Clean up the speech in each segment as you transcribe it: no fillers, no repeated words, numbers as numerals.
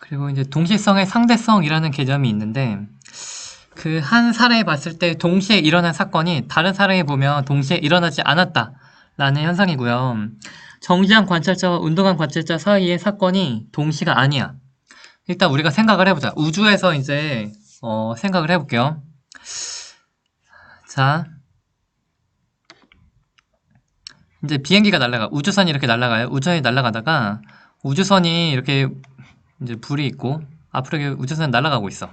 그리고 이제 동시성의 상대성이라는 개념이 있는데, 그 한 사례에 봤을 때 동시에 일어난 사건이 다른 사례에 보면 동시에 일어나지 않았다라는 현상이고요. 정지한 관찰자와 운동한 관찰자 사이의 사건이 동시가 아니야. 일단 우리가 생각을 해보자. 우주에서 이제 생각을 해볼게요. 자, 이제 비행기가 날아가. 우주선이 이렇게 날아가요. 우주선이 날아가다가 우주선이 이렇게 이제 불이 있고 앞으로 이렇게 우주선이 날아가고 있어.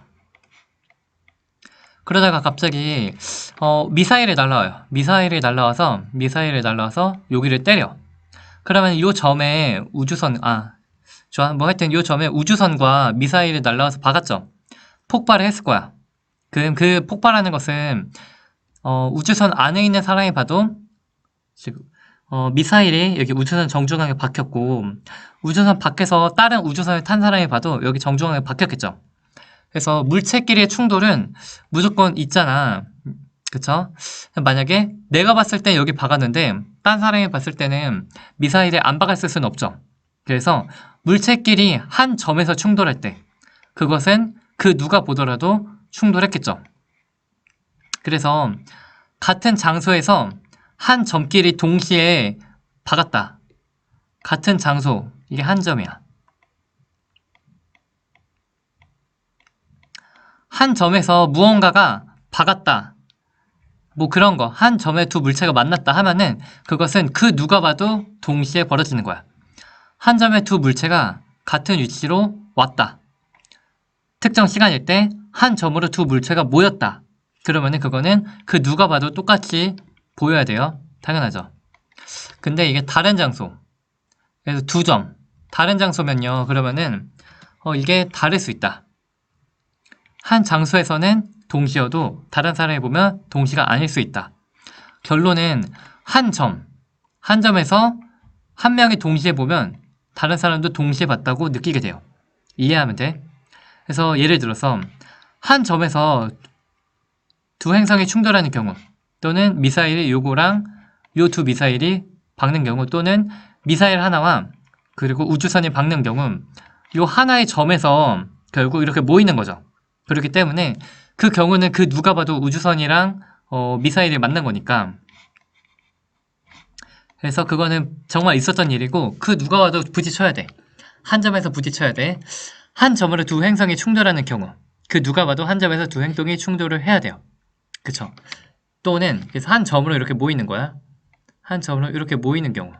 그러다가 갑자기 미사일이 날라와요. 미사일이 날라와서 여기를 때려. 그러면 요 점에 우주선 좋아. 뭐 하여튼 요 점에 우주선과 미사일이 날라와서 박았죠. 폭발을 했을 거야. 그럼 그 폭발하는 것은 우주선 안에 있는 사람이 봐도 지금 미사일이 여기 우주선 정중앙에 박혔고 우주선 밖에서 다른 우주선을 탄 사람이 봐도 여기 정중앙에 박혔겠죠. 그래서 물체끼리의 충돌은 무조건 있잖아. 그쵸? 만약에 내가 봤을 때 여기 박았는데 딴 사람이 봤을 때는 미사일에 안 박았을 수는 없죠. 그래서 물체끼리 한 점에서 충돌할 때 그것은 그 누가 보더라도 충돌했겠죠. 그래서 같은 장소에서 한 점끼리 동시에 박았다. 같은 장소, 이게 한 점이야. 한 점에서 무언가가 박았다. 뭐 그런 거, 한 점에 두 물체가 만났다 하면은 그것은 그 누가 봐도 동시에 벌어지는 거야. 한 점에 두 물체가 같은 위치로 왔다. 특정 시간일 때 한 점으로 두 물체가 모였다. 그러면은 그거는 그 누가 봐도 똑같이 보여야 돼요. 당연하죠. 근데 이게 다른 장소. 그래서 두 점. 다른 장소면요. 그러면은 이게 다를 수 있다. 한 장소에서는 동시여도 다른 사람이 보면 동시가 아닐 수 있다. 결론은 한 점에서 한 명이 동시에 보면 다른 사람도 동시에 봤다고 느끼게 돼요. 이해하면 돼. 그래서 예를 들어서 한 점에서 두 행성이 충돌하는 경우 또는 미사일이 요거랑 요 두 미사일이 박는 경우 또는 미사일 하나와 그리고 우주선이 박는 경우 요 하나의 점에서 결국 이렇게 모이는 거죠. 그렇기 때문에 그 경우는 그 누가 봐도 우주선이랑 미사일이 만난 거니까 그래서 그거는 정말 있었던 일이고 그 누가 봐도 부딪혀야 돼. 한 점에서 부딪혀야 돼. 한 점으로 두 행성이 충돌하는 경우 그 누가 봐도 한 점에서 두 행성이 충돌을 해야 돼요. 그쵸? 또는 그래서 한 점으로 이렇게 모이는 거야. 한 점으로 이렇게 모이는 경우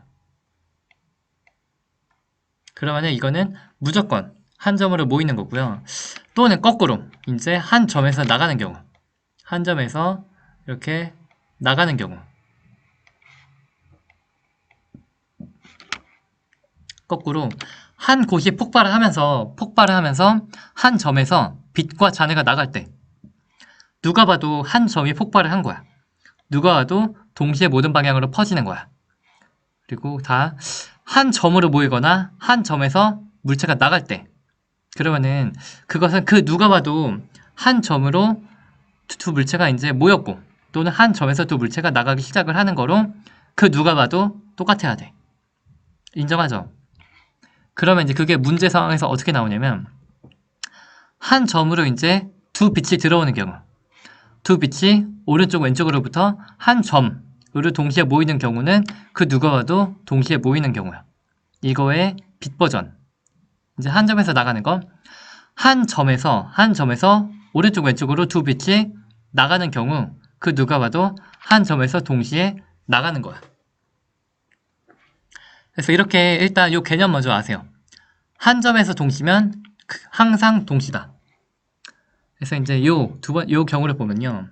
그러면은 이거는 무조건 한 점으로 모이는 거고요. 또는 거꾸로 이제 한 점에서 나가는 경우 한 점에서 이렇게 나가는 경우 거꾸로 한 곳이 폭발을 하면서 한 점에서 빛과 잔해가 나갈 때 누가 봐도 한 점이 폭발을 한 거야. 누가 봐도 동시에 모든 방향으로 퍼지는 거야. 그리고 다 한 점으로 모이거나 한 점에서 물체가 나갈 때 그러면은 그것은 그 누가 봐도 한 점으로 두 물체가 이제 모였고 또는 한 점에서 두 물체가 나가기 시작을 하는 거로 그 누가 봐도 똑같아야 돼. 인정하죠? 그러면 이제 그게 문제 상황에서 어떻게 나오냐면 한 점으로 이제 두 빛이 들어오는 경우 두 빛이 오른쪽 왼쪽으로부터 한 점으로 동시에 모이는 경우는 그 누가 봐도 동시에 모이는 경우야. 이거의 빛 버전. 이제 한 점에서 나가는 거. 한 점에서 오른쪽 왼쪽으로 두 빛이 나가는 경우 그 누가 봐도 한 점에서 동시에 나가는 거야. 그래서 이렇게 일단 이 개념 먼저 아세요. 한 점에서 동시면 항상 동시다. 그래서 이제 요 경우를 보면요.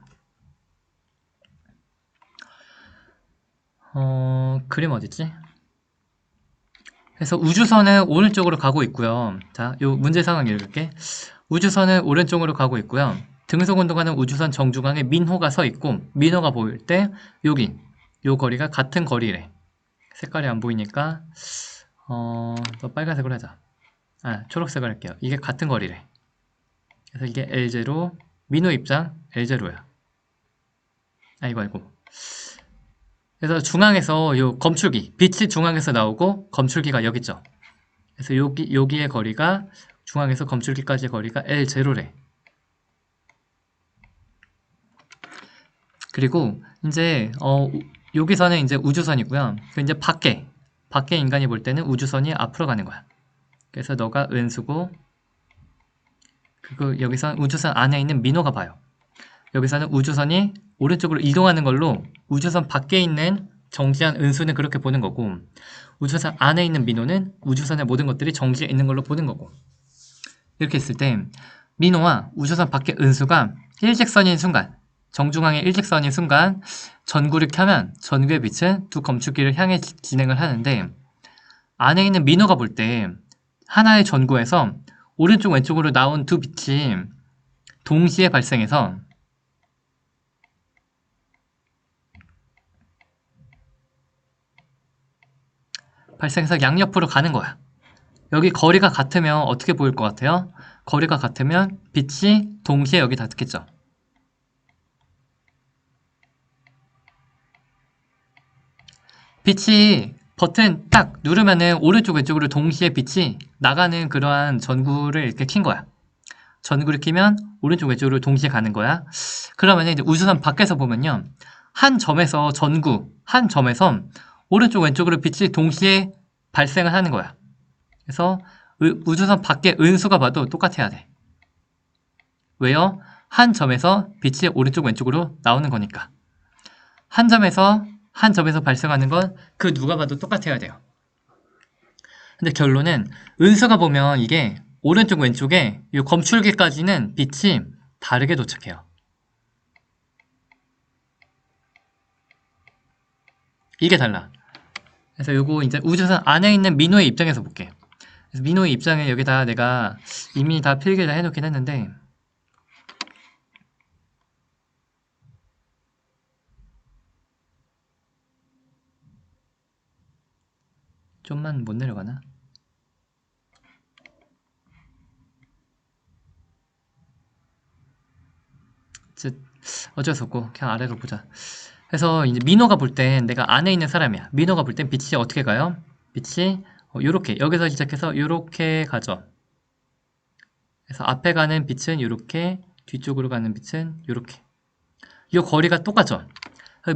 그림 어딨지? 그래서 우주선은 오른쪽으로 가고 있고요. 자, 요 문제 상황 읽을게. 우주선은 오른쪽으로 가고 있고요. 등속 운동하는 우주선 정중앙에 민호가 서 있고 민호가 보일 때 여기 요 거리가 같은 거리래. 색깔이 안 보이니까 또 빨간색으로 하자. 초록색으로 할게요. 이게 같은 거리래. 그래서 이게 L0, 민호 입장 L0야. 아이고. 그래서 중앙에서 요 검출기, 빛이 중앙에서 나오고 검출기가 여기 있죠. 그래서 여기의 거리가 중앙에서 검출기까지의 거리가 L0래. 그리고 이제 여기서는 이제 우주선이고요. 이제 밖에 인간이 볼 때는 우주선이 앞으로 가는 거야. 그래서 너가 은수고, 그리고 여기서 우주선 안에 있는 민호가 봐요. 여기서는 우주선이 오른쪽으로 이동하는 걸로 우주선 밖에 있는 정지한 은수는 그렇게 보는 거고, 우주선 안에 있는 민호는 우주선의 모든 것들이 정지해 있는 걸로 보는 거고. 이렇게 했을 때 민호와 우주선 밖의 은수가 일직선인 순간, 정중앙의 일직선인 순간 전구를 켜면 전구의 빛은 두 검출기를 향해 진행을 하는데, 안에 있는 민호가 볼 때 하나의 전구에서 오른쪽 왼쪽으로 나온 두 빛이 동시에 발생해서 양옆으로 가는 거야. 여기 거리가 같으면 어떻게 보일 것 같아요? 거리가 같으면 빛이 동시에 여기 닿겠죠. 빛이 버튼 딱 누르면은 오른쪽 왼쪽으로 동시에 빛이 나가는 그러한 전구를 이렇게 킨 거야. 전구를 키면 오른쪽 왼쪽으로 동시에 가는 거야. 그러면 이제 우주선 밖에서 보면요, 한 점에서 오른쪽 왼쪽으로 빛이 동시에 발생을 하는 거야. 그래서 우주선 밖에 은수가 봐도 똑같아야 돼. 왜요? 한 점에서 빛이 오른쪽 왼쪽으로 나오는 거니까. 한 점에서 발생하는 건 그 누가 봐도 똑같아야 돼요. 근데 결론은 은수가 보면 이게 오른쪽 왼쪽에 이 검출기까지는 빛이 다르게 도착해요. 이게 달라. 그래서 요거 이제 우주선 안에 있는 민호의 입장에서 볼게. 그래서 민호의 입장에 여기다 내가 이미 다 필기를 다 해놓긴 했는데, 좀만 못 내려가나? 어쩔 수 없고 그냥 아래로 보자. 그래서 이제 민호가 볼 땐 내가 안에 있는 사람이야. 민호가 볼 땐 빛이 어떻게 가요? 빛이 요렇게, 여기서 시작해서 요렇게 가죠. 그래서 앞에 가는 빛은 요렇게, 뒤쪽으로 가는 빛은 요렇게. 이 거리가 똑같죠?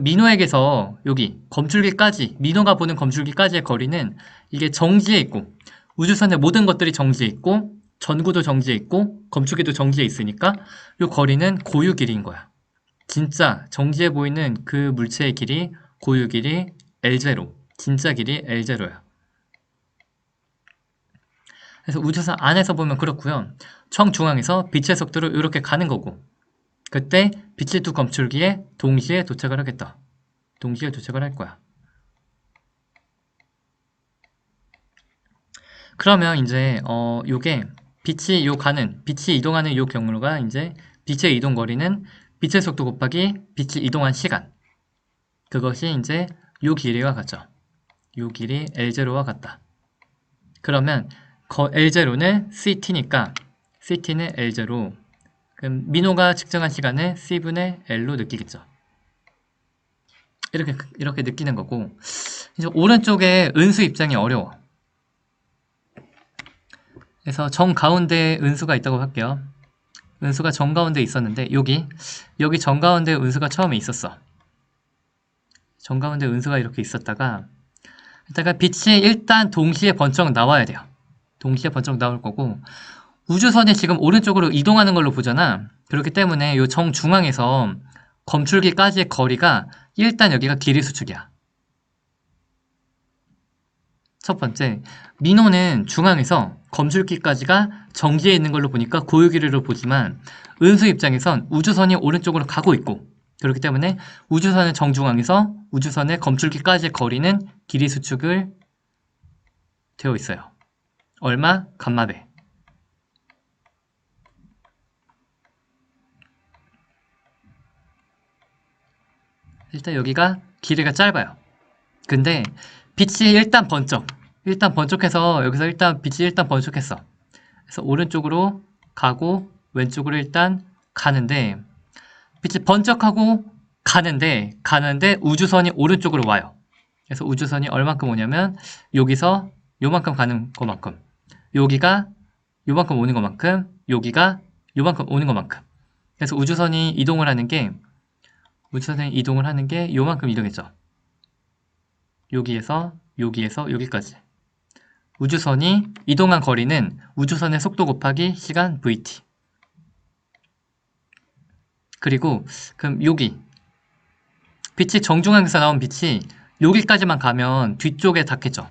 민호에게서 여기 검출기까지, 민호가 보는 검출기까지의 거리는 이게 정지해 있고, 우주선의 모든 것들이 정지해 있고, 전구도 정지해 있고, 검출기도 정지해 있으니까 이 거리는 고유 길이인 거야. 진짜 정지해 보이는 그 물체의 길이, 고유 길이 L0, 진짜 길이 L0야. 그래서 우주선 안에서 보면 그렇고요. 정중앙에서 빛의 속도로 이렇게 가는 거고, 그때 빛의 두 검출기에 동시에 도착을 하겠다. 동시에 도착을 할 거야. 그러면 이제 요게 빛이 이동하는 요 경로가 이제 빛의 이동 거리는 빛의 속도 곱하기 빛이 이동한 시간. 그것이 이제 요 길이와 같죠. 요 길이 L0와 같다. 그러면 L0는 CT니까 CT는 L0. 그럼 민호가 측정한 시간을 C분의 L로 느끼겠죠. 이렇게 느끼는 거고, 이제 오른쪽에 은수 입장이 어려워. 그래서 정가운데 은수가 있다고 할게요. 은수가 정가운데 있었는데 여기 정가운데 은수가 처음에 있었어. 정가운데 은수가 이렇게 있었다가 빛이 일단 동시에 번쩍 나와야 돼요. 동시에 번쩍 나올 거고, 우주선이 지금 오른쪽으로 이동하는 걸로 보잖아. 그렇기 때문에 이 정중앙에서 검출기까지의 거리가 일단 여기가 길이 수축이야. 첫 번째, 민호는 중앙에서 검출기까지가 정지해 있는 걸로 보니까 고유 길이로 보지만, 은수 입장에선 우주선이 오른쪽으로 가고 있고, 그렇기 때문에 우주선의 정중앙에서 우주선의 검출기까지의 거리는 길이 수축을 되어 있어요. 얼마? 감마배. 일단 여기가 길이가 짧아요. 근데 빛이 일단 번쩍해서 여기서 일단 빛이 일단 번쩍했어. 그래서 오른쪽으로 가고 왼쪽으로 일단 가는데, 빛이 번쩍하고 가는데 우주선이 오른쪽으로 와요. 그래서 우주선이 얼만큼 오냐면 여기서 요만큼 가는 것만큼, 여기가 요만큼 오는 것만큼, 여기가 요만큼 오는 것만큼. 그래서 우주선이 이동을 하는 게 요만큼 이동했죠. 여기에서 여기까지. 우주선이 이동한 거리는 우주선의 속도 곱하기 시간 vt. 그리고 그럼 여기 빛이 정중앙에서 나온 빛이 여기까지만 가면 뒤쪽에 닿겠죠.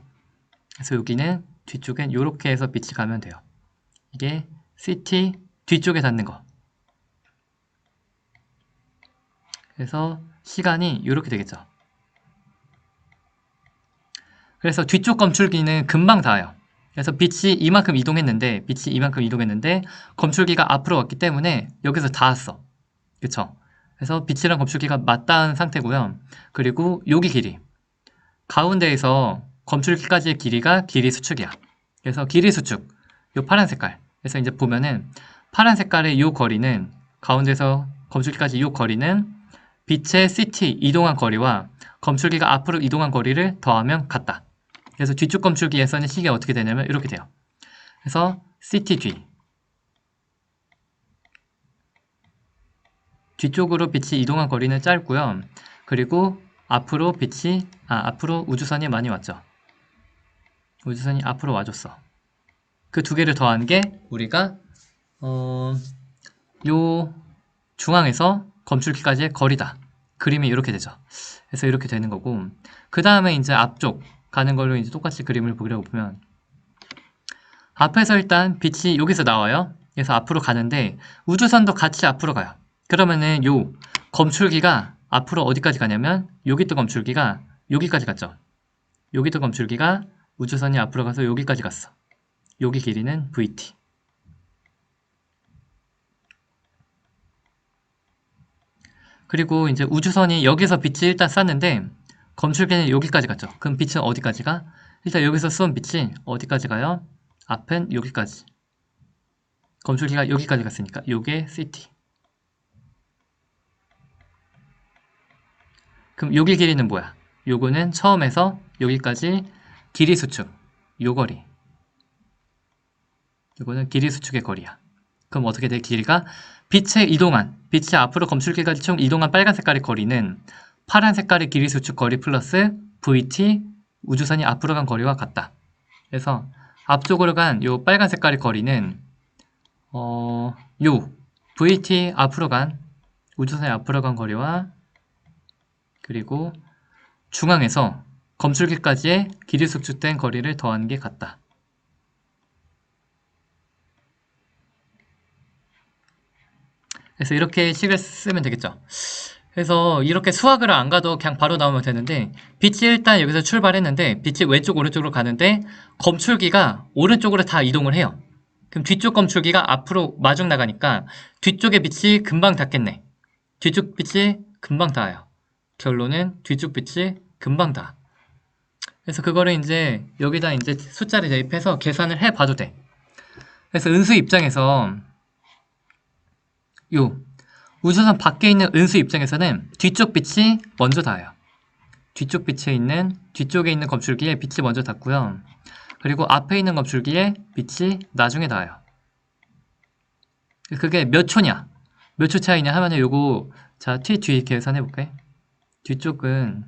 그래서 여기는 뒤쪽엔 이렇게 해서 빛이 가면 돼요. 이게 CT 뒤쪽에 닿는 거. 그래서 시간이 이렇게 되겠죠. 그래서 뒤쪽 검출기는 금방 닿아요. 그래서 빛이 이만큼 이동했는데 검출기가 앞으로 왔기 때문에 여기서 닿았어. 그쵸? 그래서 빛이랑 검출기가 맞닿은 상태고요. 그리고 여기 길이 가운데에서 검출기까지의 길이가 길이 수축이야. 그래서 길이 수축 요 파란 색깔. 그래서 이제 보면은 파란 색깔의 요 거리는 가운데서 검출기까지 요 거리는 빛의 CT 이동한 거리와 검출기가 앞으로 이동한 거리를 더하면 같다. 그래서 뒤쪽 검출기에서는 시계가 어떻게 되냐면 이렇게 돼요. 그래서 CT 뒤쪽으로 빛이 이동한 거리는 짧고요. 그리고 앞으로 우주선이 많이 왔죠. 우주선이 앞으로 와줬어. 그 두 개를 더한 게 우리가 요 중앙에서 검출기까지의 거리다. 그림이 이렇게 되죠. 그래서 이렇게 되는 거고, 그 다음에 이제 앞쪽 가는 걸로 이제 똑같이 그림을 보려고 보면, 앞에서 일단 빛이 여기서 나와요. 그래서 앞으로 가는데 우주선도 같이 앞으로 가요. 그러면은 요 검출기가 앞으로 어디까지 가냐면 여기 있던 검출기가 여기까지 갔죠. 여기 있던 검출기가 우주선이 앞으로 가서 여기까지 갔어. 여기 길이는 VT. 그리고 이제 우주선이 여기서 빛이 일단 쐈는데 검출기는 여기까지 갔죠. 그럼 빛은 어디까지 가? 일단 여기서 쏜 빛이 어디까지 가요? 앞은 여기까지. 검출기가 여기까지 갔으니까 요게 CT. 그럼 여기 길이는 뭐야? 요거는 처음에서 여기까지 길이 수축. 요 거리. 요거는 길이 수축의 거리야. 그럼 어떻게 돼? 길이가 빛이 앞으로 검출기까지 총 이동한 빨간 색깔의 거리는 파란 색깔의 길이 수축 거리 플러스 VT 우주선이 앞으로 간 거리와 같다. 그래서 앞쪽으로 간 요 빨간 색깔의 거리는 요 VT 앞으로 간 우주선이 앞으로 간 거리와 그리고 중앙에서 검출기까지의 길이 수축된 거리를 더한 게 같다. 그래서 이렇게 식을 쓰면 되겠죠. 그래서 이렇게 수학을 안 가도 그냥 바로 나오면 되는데, 빛이 일단 여기서 출발했는데 빛이 왼쪽 오른쪽으로 가는데 검출기가 오른쪽으로 다 이동을 해요. 그럼 뒤쪽 검출기가 앞으로 마중 나가니까 뒤쪽에 빛이 금방 닿겠네. 뒤쪽 빛이 금방 닿아요. 결론은 뒤쪽 빛이 금방 닿아. 그래서 그거를 이제 여기다 이제 숫자를 대입해서 계산을 해봐도 돼. 그래서 은수 입장에서 요 우주선 밖에 있는 은수 입장에서는 뒤쪽 빛이 먼저 닿아요. 뒤쪽에 있는 검출기에 빛이 먼저 닿고요. 그리고 앞에 있는 검출기에 빛이 나중에 닿아요. 그게 몇 초냐? 몇 초 차이냐 하면은 요거 자 t 뒤 계산해볼게. 뒤쪽은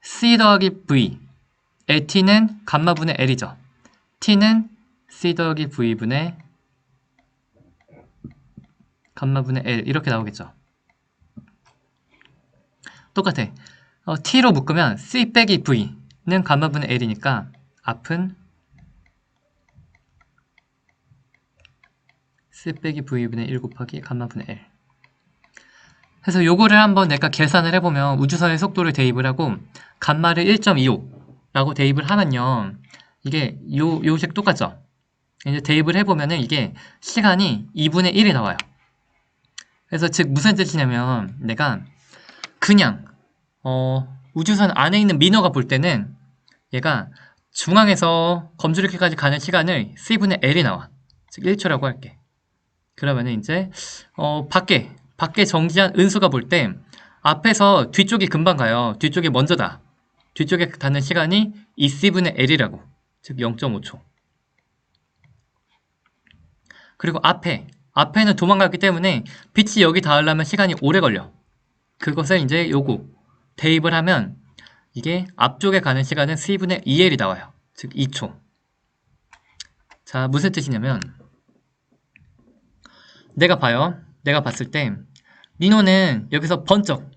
c 더하기 v t는 감마분의 l이죠. t는 c 더하기 v분의 감마분의 L 이렇게 나오겠죠. 똑같아. T로 묶으면 C 빼기 V는 감마분의 L이니까 앞은 C 빼기 V분의 1 곱하기 감마분의 L. 그래서 요거를 한번 내가 계산을 해보면 우주선의 속도를 대입을 하고 감마를 1.25라고 대입을 하면요. 이게 요 식 똑같죠? 이제 대입을 해보면은 이게 시간이 2분의 1이 나와요. 그래서 즉 무슨 뜻이냐면 내가 그냥 우주선 안에 있는 민호가 볼 때는 얘가 중앙에서 검출기까지 가는 시간을 C분의 L이 나와. 즉 1초라고 할게. 그러면은 이제 밖에 정지한 은수가 볼 때 앞에서 뒤쪽이 금방 가요. 뒤쪽이 먼저다. 뒤쪽에 닿는 시간이 2C분의 L이라고. 즉 0.5초. 그리고 앞에는 도망갔기 때문에 빛이 여기 닿으려면 시간이 오래 걸려. 그것을 이제 요거 대입을 하면 이게 앞쪽에 가는 시간은 c분의 2L이 나와요. 즉 2초. 자, 무슨 뜻이냐면 내가 봤을 때 민호는 여기서 번쩍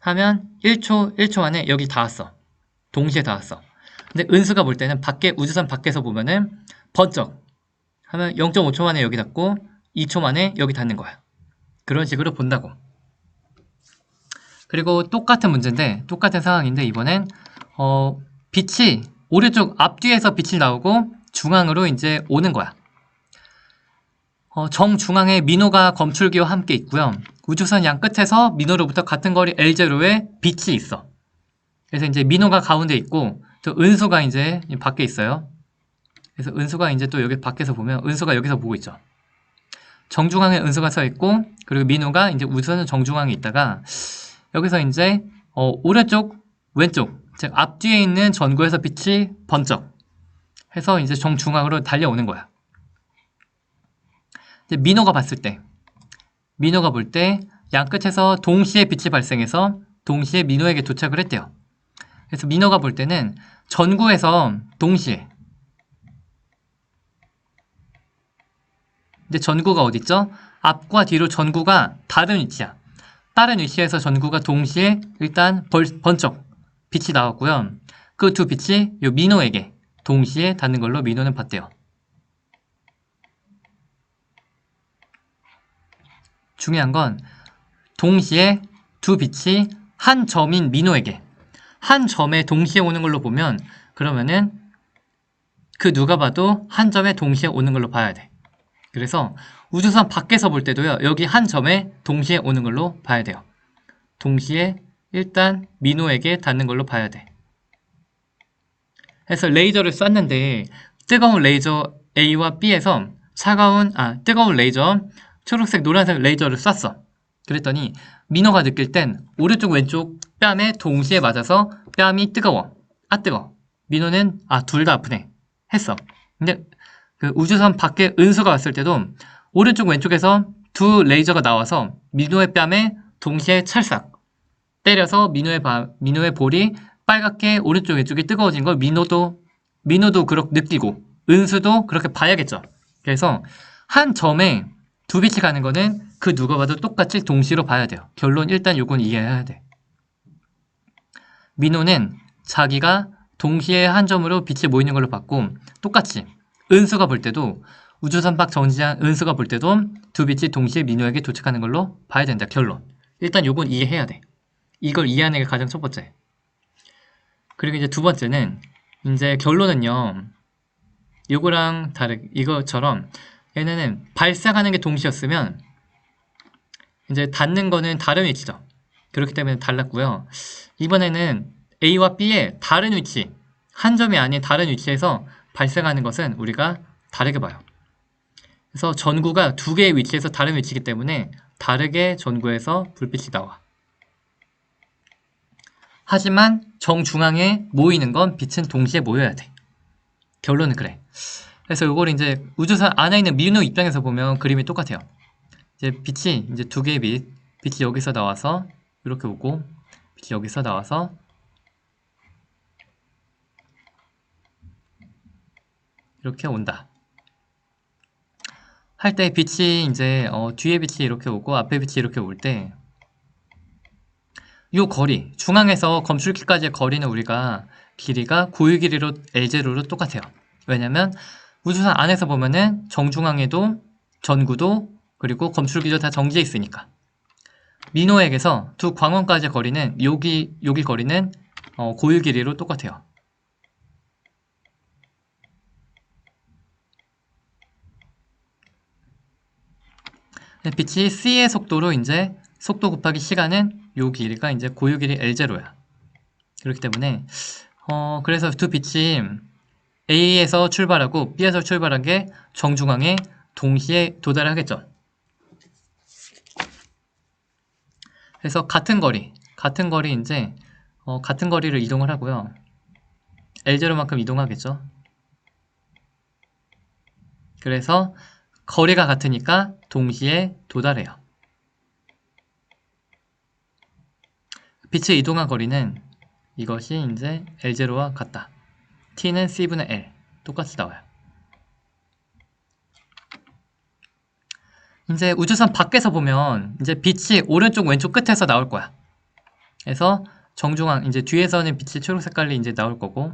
하면 1초 안에 여기 닿았어. 동시에 닿았어. 근데 은수가 볼 때는 우주선 밖에서 보면은 번쩍 하면 0.5초 만에 여기 닿고 2초 만에 여기 닿는 거야. 그런 식으로 본다고. 그리고 똑같은 문제인데, 똑같은 상황인데 이번엔 빛이 오른쪽 앞뒤에서 빛이 나오고 중앙으로 이제 오는 거야. 정중앙에 민호가 검출기와 함께 있고요. 우주선 양 끝에서 민호로부터 같은 거리 L0에 빛이 있어. 그래서 이제 민호가 가운데 있고 또 은수가 이제 밖에 있어요. 그래서 은수가 이제 또 여기 밖에서 보면 은수가 여기서 보고 있죠. 정중앙에 은수가 서 있고 그리고 민호가 이제 우주선 정중앙에 있다가 여기서 이제 오른쪽 왼쪽 즉 앞뒤에 있는 전구에서 빛이 번쩍 해서 이제 정중앙으로 달려오는 거야. 이제 민호가 볼 때 양 끝에서 동시에 빛이 발생해서 동시에 민호에게 도착을 했대요. 그래서 민호가 볼 때는 전구에서 동시에 근데 전구가 어딨죠? 앞과 뒤로 전구가 다른 위치야. 다른 위치에서 전구가 동시에 일단 번쩍 빛이 나왔고요. 그 두 빛이 요 민호에게 동시에 닿는 걸로 민호는 봤대요. 중요한 건 동시에 두 빛이 한 점인 민호에게 한 점에 동시에 오는 걸로 보면 그러면은 그 누가 봐도 한 점에 동시에 오는 걸로 봐야 돼. 그래서 우주선 밖에서 볼 때도요. 여기 한 점에 동시에 오는 걸로 봐야 돼요. 동시에 일단 민호에게 닿는 걸로 봐야 돼. 그래서 레이저를 쐈는데 뜨거운 레이저 A와 B에서 뜨거운 레이저 초록색 노란색 레이저를 쐈어. 그랬더니 민호가 느낄 땐 오른쪽 왼쪽 뺨에 동시에 맞아서 뺨이 뜨거워. 뜨거워. 민호는 둘 다 아프네 했어. 근데 그 우주선 밖에 은수가 왔을 때도 오른쪽 왼쪽에서 두 레이저가 나와서 민호의 뺨에 동시에 찰싹 때려서 민호의 볼이 빨갛게 오른쪽 왼쪽이 뜨거워진 걸 민호도 그렇게 느끼고 은수도 그렇게 봐야겠죠. 그래서 한 점에 두 빛이 가는 거는 그 누가 봐도 똑같이 동시로 봐야 돼요. 결론 일단 요건 이해해야 돼. 민호는 자기가 동시에 한 점으로 빛이 모이는 걸로 봤고 똑같이 은수가 볼 때도 우주선 밖 정지한 은수가 볼 때도 두 빛이 동시에 민호에게 도착하는 걸로 봐야 된다. 결론. 일단 요건 이해해야 돼. 이걸 이해하는 게 가장 첫 번째. 그리고 이제 두 번째는 이제 결론은요. 요거랑 이거처럼 얘네는 발사가는 게 동시였으면 이제 닿는 거는 다른 위치죠. 그렇기 때문에 달랐고요. 이번에는 A와 B의 다른 위치, 한 점이 아닌 다른 위치에서 발생하는 것은 우리가 다르게 봐요. 그래서 전구가 두 개의 위치에서 다른 위치이기 때문에 다르게 전구에서 불빛이 나와. 하지만 정중앙에 모이는 건 빛은 동시에 모여야 돼. 결론은 그래. 그래서 이걸 이제 우주선 안에 있는 민호 입장에서 보면 그림이 똑같아요. 이제 빛이 이제 두 개의 빛이 여기서 나와서 이렇게 오고 빛이 여기서 나와서 이렇게 온다. 할 때 빛이 이제 뒤에 빛이 이렇게 오고 앞에 빛이 이렇게 올 때 이 거리, 중앙에서 검출기까지의 거리는 우리가 길이가 고유 길이로 L0로 똑같아요. 왜냐면 우주선 안에서 보면은 정중앙에도 전구도 그리고 검출기도 다 정지해 있으니까. 민호에게서 두 광원까지의 거리는 여기 거리는 고유 길이로 똑같아요. 빛이 c의 속도로 이제 속도 곱하기 시간은 요 길이가 이제 고유 길이 L0야. 그렇기 때문에 그래서 두 빛이 A에서 출발하고 B에서 출발한 게 정중앙에 동시에 도달하겠죠. 그래서 같은 거리 이제 같은 거리를 이동을 하고요. L0만큼 이동하겠죠. 그래서 거리가 같으니까 동시에 도달해요. 빛의 이동한 거리는 이것이 이제 L0와 같다. T는 C분의 L. 똑같이 나와요. 이제 우주선 밖에서 보면 이제 빛이 오른쪽 왼쪽 끝에서 나올 거야. 그래서 정중앙 이제 뒤에서는 빛이 초록 색깔이 이제 나올 거고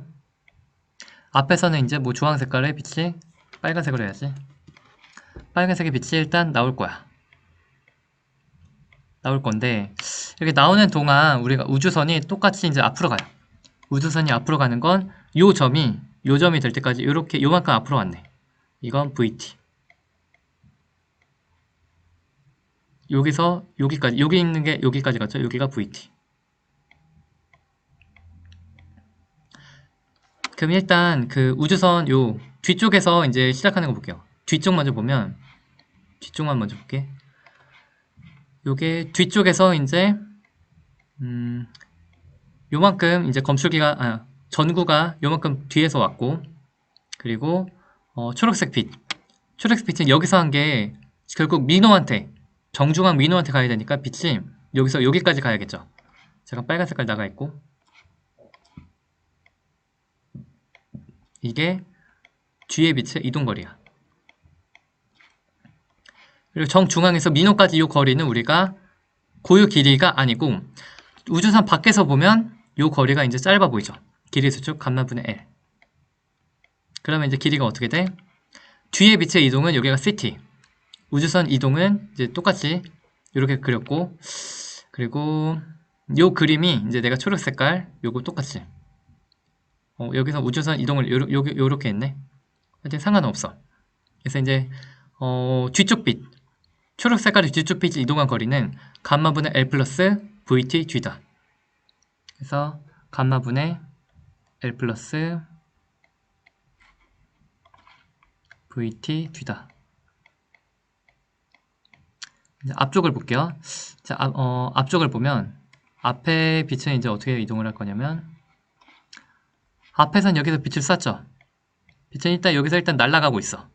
앞에서는 이제 뭐 주황 색깔의 빛이 빨간색으로 해야지. 빨간색의 빛이 일단 나올 거야. 나올 건데 이렇게 나오는 동안 우리가 우주선이 똑같이 이제 앞으로 가요. 우주선이 앞으로 가는 건 요 점이 될 때까지 요렇게 요만큼 앞으로 왔네. 이건 VT. 여기서 여기까지 여기 있는 게 여기까지 갔죠. 여기가 VT. 그럼 일단 그 우주선 요 뒤쪽에서 이제 시작하는 거 볼게요. 뒤쪽 먼저 보면 뒤쪽만 먼저 볼게. 요게 뒤쪽에서 이제 요만큼 이제 검출기가 전구가 요만큼 뒤에서 왔고 그리고 초록색 빛. 초록색 빛은 여기서 한 게 결국 민호한테 정중앙 민호한테 가야 되니까 빛이 여기서 여기까지 가야겠죠. 제가 빨간 색깔 나가 있고 이게 뒤에 빛의 이동거리야. 그리고 정중앙에서 민호까지 이 거리는 우리가 고유 길이가 아니고 우주선 밖에서 보면 이 거리가 이제 짧아 보이죠. 길이 수축 감마분의 L. 그러면 이제 길이가 어떻게 돼? 뒤에 빛의 이동은 여기가 CT. 우주선 이동은 이제 똑같이 이렇게 그렸고 그리고 요 그림이 이제 내가 초록 색깔 요거 똑같이 여기서 우주선 이동을 요렇게 했네. 하여튼 상관은 없어. 그래서 이제 뒤쪽 빛 초록 색깔의 뒤쪽 빛이 이동한 거리는 감마분의 L 플러스 VT 뒤다. 그래서 감마분의 L 플러스 VT 뒤다. 이제 앞쪽을 볼게요. 자, 앞쪽을 보면 앞에 빛은 이제 어떻게 이동을 할 거냐면 앞에선 여기서 빛을 쐈죠. 빛은 일단 여기서 일단 날아가고 있어.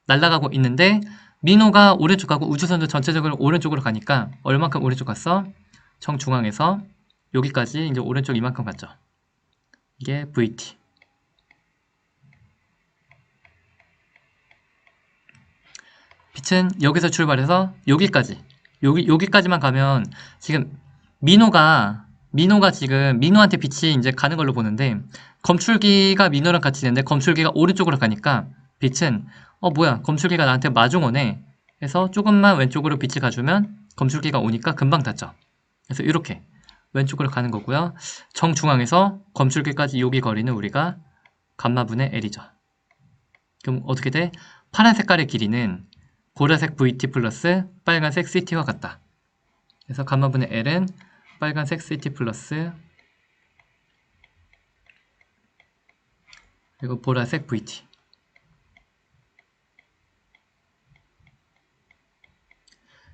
날아가고 있는데 민호가 오른쪽 가고 우주선도 전체적으로 오른쪽으로 가니까 얼만큼 오른쪽 갔어? 정중앙에서 여기까지 이제 오른쪽 이만큼 갔죠. 이게 VT. 빛은 여기서 출발해서 여기까지 여기까지만 가면 지금 민호가 지금 민호한테 빛이 이제 가는 걸로 보는데 검출기가 민호랑 같이 있는데 검출기가 오른쪽으로 가니까 빛은 뭐야 검출기가 나한테 마중 오네 해서 조금만 왼쪽으로 빛이 가주면 검출기가 오니까 금방 닿죠. 그래서 이렇게 왼쪽으로 가는 거고요. 정중앙에서 검출기까지 여기 거리는 우리가 감마분의 L이죠. 그럼 어떻게 돼? 파란 색깔의 길이는 보라색 VT 플러스 빨간색 CT와 같다. 그래서 감마분의 L은 빨간색 CT 플러스 그리고 보라색 VT.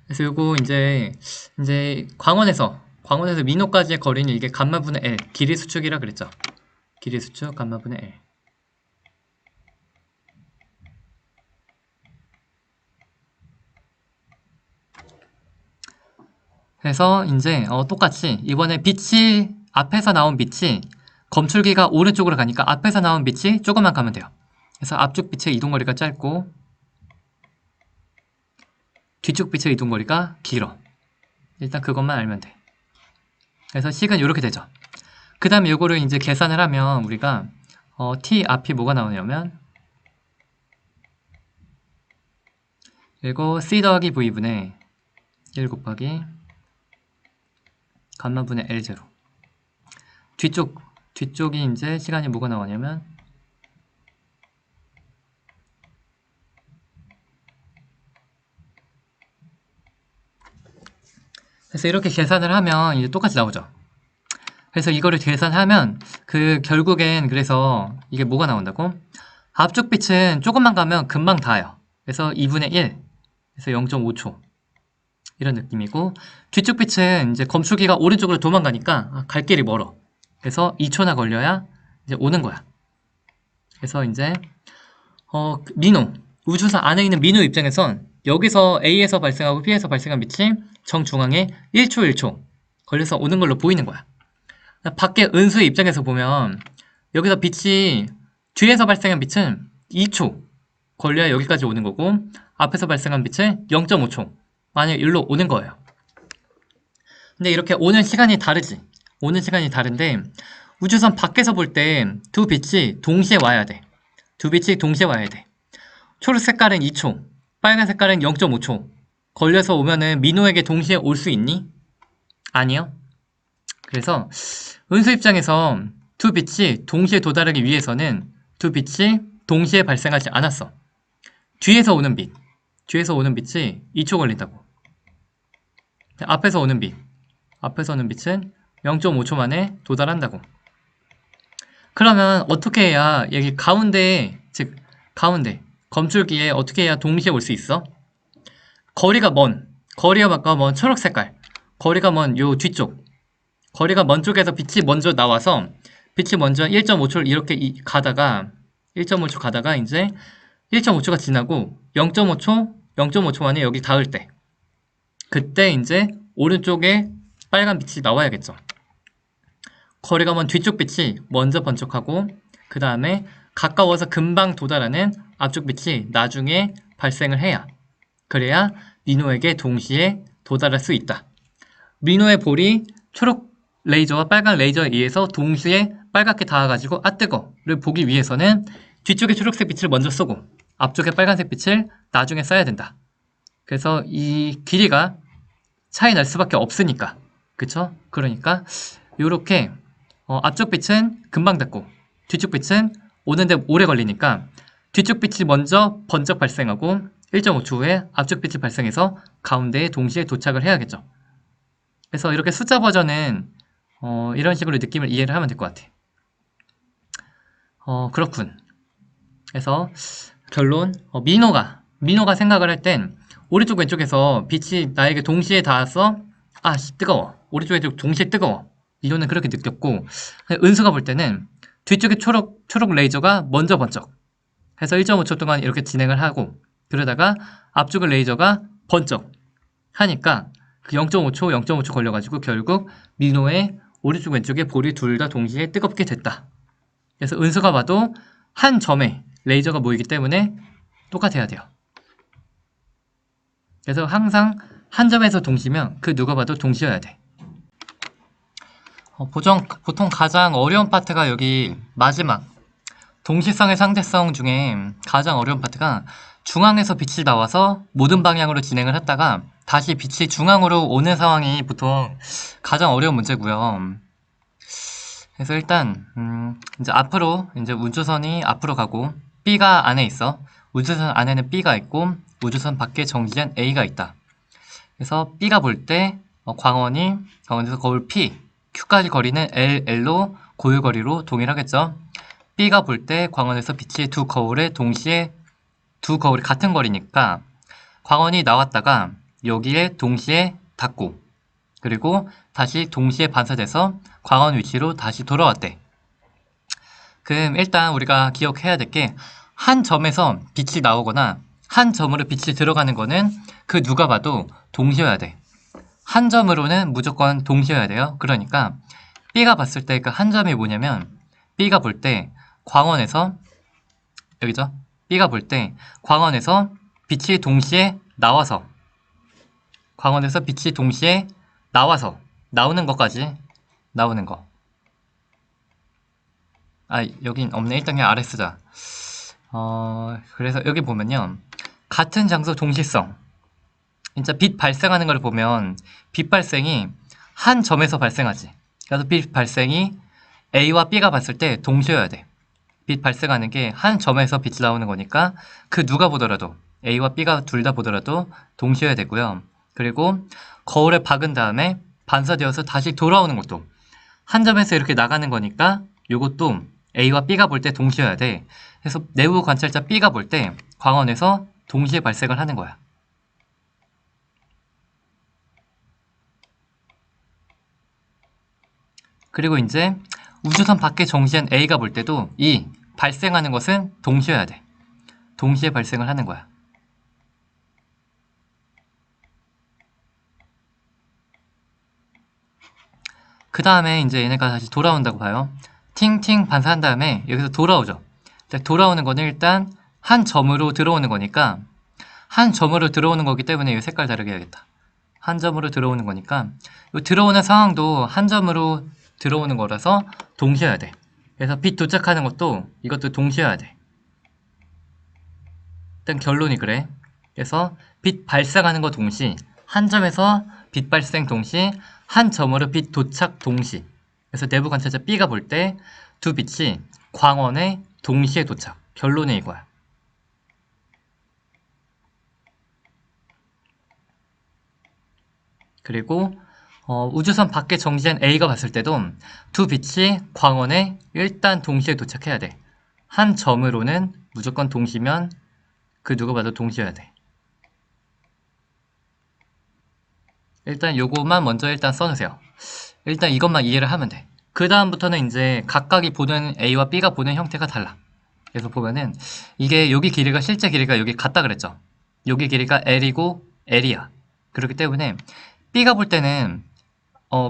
그래서 요거 이제 광원에서 민호까지의 거리는 이게 감마분의 L 길이 수축이라 그랬죠. 길이 수축 감마분의 L. 그래서 이제 똑같이 이번에 빛이 앞에서 나온 빛이 검출기가 오른쪽으로 가니까 앞에서 나온 빛이 조금만 가면 돼요. 그래서 앞쪽 빛의 이동거리가 짧고 뒤쪽 빛의 이동거리가 길어. 일단 그것만 알면 돼. 그래서 식은 이렇게 되죠. 그 다음에 이거를 이제 계산을 하면 우리가 t 앞이 뭐가 나오냐면 그리고 c 더하기 v분의 1 곱하기 감마분의 L0. 뒤쪽이 이제 시간이 뭐가 나오냐면 그래서 이렇게 계산을 하면 이제 똑같이 나오죠. 그래서 이거를 계산하면 결국엔 그래서 이게 뭐가 나온다고? 앞쪽 빛은 조금만 가면 금방 닿아요. 그래서 2분의 1, 그래서 0.5초 이런 느낌이고 뒤쪽 빛은 이제 검출기가 오른쪽으로 도망가니까 갈 길이 멀어. 그래서 2초나 걸려야 이제 오는 거야. 그래서 이제 민호 우주선 안에 있는 민호 입장에선 여기서 A에서 발생하고 B에서 발생한 빛이 정중앙에 1초 1초 걸려서 오는 걸로 보이는 거야. 밖에 은수의 입장에서 보면 여기서 빛이 뒤에서 발생한 빛은 2초 걸려야 여기까지 오는 거고 앞에서 발생한 빛은 0.5초 만약 일로 오는 거예요. 근데 이렇게 오는 시간이 다르지. 오는 시간이 다른데 우주선 밖에서 볼 때 두 빛이 동시에 와야 돼. 두 빛이 동시에 와야 돼. 초록 색깔은 2초, 빨간 색깔은 0.5초 걸려서 오면은 민호에게 동시에 올 수 있니? 아니요. 그래서 은수 입장에서 두 빛이 동시에 도달하기 위해서는 두 빛이 동시에 발생하지 않았어. 뒤에서 오는 빛이 2초 걸린다고. 앞에서 오는 빛은 0.5초 만에 도달한다고. 그러면 어떻게 해야 여기 가운데, 즉 가운데 검줄기에 어떻게 해야 동시에 올 수 있어? 거리가 먼 초록 색깔, 거리가 먼 요 뒤쪽, 거리가 먼 쪽에서 빛이 먼저 나와서 빛이 먼저 1.5초를 이렇게 가다가 1.5초 가다가 이제 1.5초가 지나고 0.5초 만에 여기 닿을 때 그때 이제 오른쪽에 빨간 빛이 나와야겠죠. 거리가 먼 뒤쪽 빛이 먼저 번쩍하고 그 다음에 가까워서 금방 도달하는 앞쪽 빛이 나중에 발생을 해야 그래야 민호에게 동시에 도달할 수 있다. 민호의 볼이 초록 레이저와 빨간 레이저에 의해서 동시에 빨갛게 닿아가지고 아 뜨거를 보기 위해서는 뒤쪽에 초록색 빛을 먼저 쏘고 앞쪽에 빨간색 빛을 나중에 쏴야 된다. 그래서 이 길이가 차이 날 수밖에 없으니까 그쵸? 그러니까 요렇게 앞쪽 빛은 금방 닿고 뒤쪽 빛은 오는데 오래 걸리니까 뒤쪽 빛이 먼저 번쩍 발생하고 1.5초 후에 앞쪽 빛이 발생해서 가운데에 동시에 도착을 해야겠죠. 그래서 이렇게 숫자 버전은 이런 식으로 느낌을 이해를 하면 될 것 같아. 그렇군. 그래서 결론 민호가 생각을 할 땐 오른쪽 왼쪽에서 빛이 나에게 동시에 닿아서 아 뜨거워. 오른쪽 왼쪽 동시에 뜨거워. 민호는 그렇게 느꼈고 은수가 볼 때는 뒤쪽에 초록 레이저가 먼저 번쩍 해서 1.5초 동안 이렇게 진행을 하고 그러다가 앞쪽의 레이저가 번쩍 하니까 그 0.5초 걸려가지고 결국 민호의 오른쪽 왼쪽에 볼이 둘 다 동시에 뜨겁게 됐다. 그래서 은수가 봐도 한 점에 레이저가 모이기 때문에 똑같아야 돼요. 그래서 항상 한 점에서 동시면 그 누가 봐도 동시여야 돼. 보통 가장 어려운 파트가 여기 마지막 동시성의 상대성 중에 가장 어려운 파트가 중앙에서 빛이 나와서 모든 방향으로 진행을 했다가 다시 빛이 중앙으로 오는 상황이 보통 가장 어려운 문제고요. 그래서 일단 이제 앞으로 이제 우주선이 앞으로 가고 B가 안에 있어. 우주선 안에는 B가 있고 우주선 밖에 정지한 A가 있다. 그래서 B가 볼 때 광원에서 거울 P, Q까지 거리는 L로 고유거리로 동일하겠죠. B가 볼 때 광원에서 빛이 두 거울이 같은 거리니까 광원이 나왔다가 여기에 동시에 닿고 그리고 다시 동시에 반사돼서 광원 위치로 다시 돌아왔대. 그럼 일단 우리가 기억해야 될 게 한 점에서 빛이 나오거나 한 점으로 빛이 들어가는 거는 그 누가 봐도 동시여야 돼. 한 점으로는 무조건 동시여야 돼요. 그러니까 B가 봤을 때 그 한 점이 뭐냐면 B가 볼 때 광원에서 여기죠. B가 볼 때 광원에서 빛이 동시에 나와서 나오는 것까지 나오는 거. 아 여긴 없네. 일단 그냥 아래 쓰자. 그래서 여기 보면요. 같은 장소 동시성. 진짜 빛 발생하는 걸 보면 빛 발생이 한 점에서 발생하지. 그래서 빛 발생이 A와 B가 봤을 때 동시여야 돼. 빛 발생하는 게 한 점에서 빛이 나오는 거니까 그 누가 보더라도 A와 B가 둘 다 보더라도 동시여야 되고요. 그리고 거울에 박은 다음에 반사되어서 다시 돌아오는 것도 한 점에서 이렇게 나가는 거니까 이것도 A와 B가 볼 때 동시여야 돼. 그래서 내부 관찰자 B가 볼 때 광원에서 동시에 발생을 하는 거야. 그리고 이제 우주선 밖에 정지한 A가 볼 때도 이 발생하는 것은 동시여야 돼. 동시에 발생을 하는 거야. 그 다음에 이제 얘네가 다시 돌아온다고 봐요. 팅팅 반사한 다음에 여기서 돌아오죠. 돌아오는 거는 일단 한 점으로 들어오는 거니까, 한 점으로 들어오는 거기 때문에 이 색깔 다르게 해야겠다. 한 점으로 들어오는 거니까 이 들어오는 상황도 한 점으로 들어오는 거라서 동시에 해야 돼. 그래서 빛 도착하는 것도 이것도 동시에 해야 돼. 일단 결론이 그래. 그래서 빛 발생하는 거 동시, 한 점에서 빛 발생 동시, 한 점으로 빛 도착 동시. 그래서 내부 관찰자 B가 볼 때 두 빛이 광원에 동시에 도착. 결론이 이거야. 그리고 우주선 밖에 정지한 A가 봤을 때도 두 빛이 광원에 일단 동시에 도착해야 돼. 한 점으로는 무조건 동시면 그 누가 봐도 동시여야 돼. 일단 요거만 먼저 일단 써놓으세요. 일단 이것만 이해를 하면 돼. 그 다음부터는 이제 각각이 보는 A와 B가 보는 형태가 달라. 그래서 보면은 이게 여기 길이가 실제 길이가 여기 같다 그랬죠. 여기 길이가 L이고 L이야. 그렇기 때문에 B가 볼 때는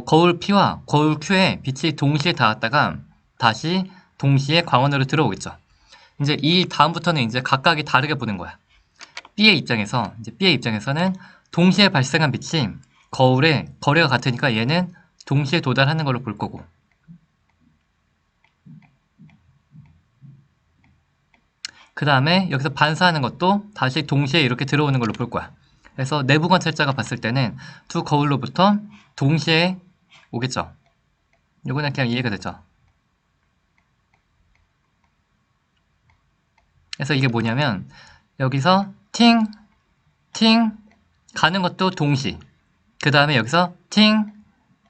거울 P와 거울 Q에 빛이 동시에 닿았다가 다시 동시에 광원으로 들어오겠죠. 이제 이 다음부터는 이제 각각이 다르게 보는 거야. B의 입장에서는 동시에 발생한 빛이 거울에 거리가 같으니까 얘는 동시에 도달하는 걸로 볼 거고, 그 다음에 여기서 반사하는 것도 다시 동시에 이렇게 들어오는 걸로 볼 거야. 그래서 내부 관찰자가 봤을 때는 두 거울로부터 동시에 오겠죠. 요거는 그냥 이해가 되죠. 그래서 이게 뭐냐면 여기서 팅, 팅 가는 것도 동시, 그 다음에 여기서 팅,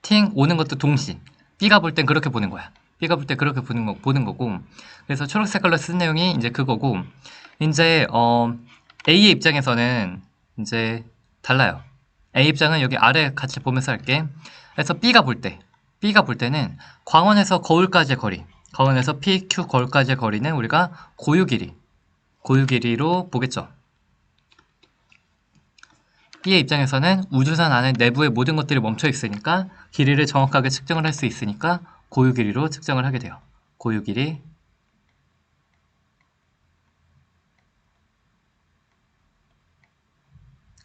팅 오는 것도 동시. B가 볼 땐 그렇게 보는 거야. B가 볼 때 그렇게 보는 거고. 그래서 초록 색깔로 쓴 내용이 이제 그거고, 이제 A의 입장에서는 이제 달라요. A 입장은 여기 아래 같이 보면서 할게. 그래서 B가 볼 때는 광원에서 거울까지의 거리, 광원에서 P, Q 거울까지의 거리는 우리가 고유 길이로 보겠죠. B의 입장에서는 우주선 안에 내부의 모든 것들이 멈춰 있으니까 길이를 정확하게 측정을 할 수 있으니까 고유 길이로 측정을 하게 돼요. 고유 길이